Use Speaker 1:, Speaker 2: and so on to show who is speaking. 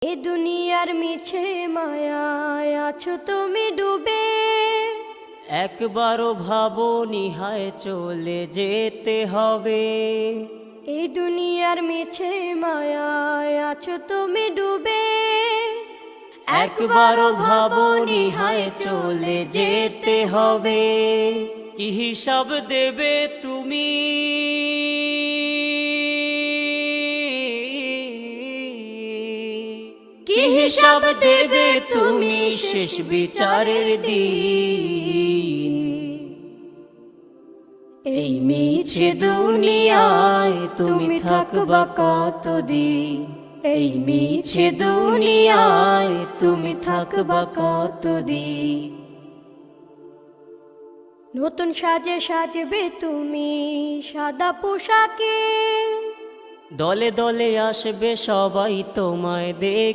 Speaker 1: এ দুনিয়ার মিছে মায়ায় আছো তুমি ডুবে,
Speaker 2: একবারও ভাবোনি হায় চলে যেতে হবে।
Speaker 1: এই দুনিয়ার মিছে মায়ায় আছো তুমি ডুবে,
Speaker 2: একবারও ভাবোনি হায় চলে যেতে হবে। কি হিসাব দেবে তুমি, কি হিসাব দেবে তুমি শেষ বিচারের দিন। এই মিছে দুনিয়ায় তুমি থাকবা কতদিন, এই মিছে দুনিয়ায় তুমি থাকবা কতদিন।
Speaker 1: নতুন সাজে সাজবে তুমি সাদা পোশাকে,
Speaker 2: দলে দলে আসবে সবাই তোমায় দেখ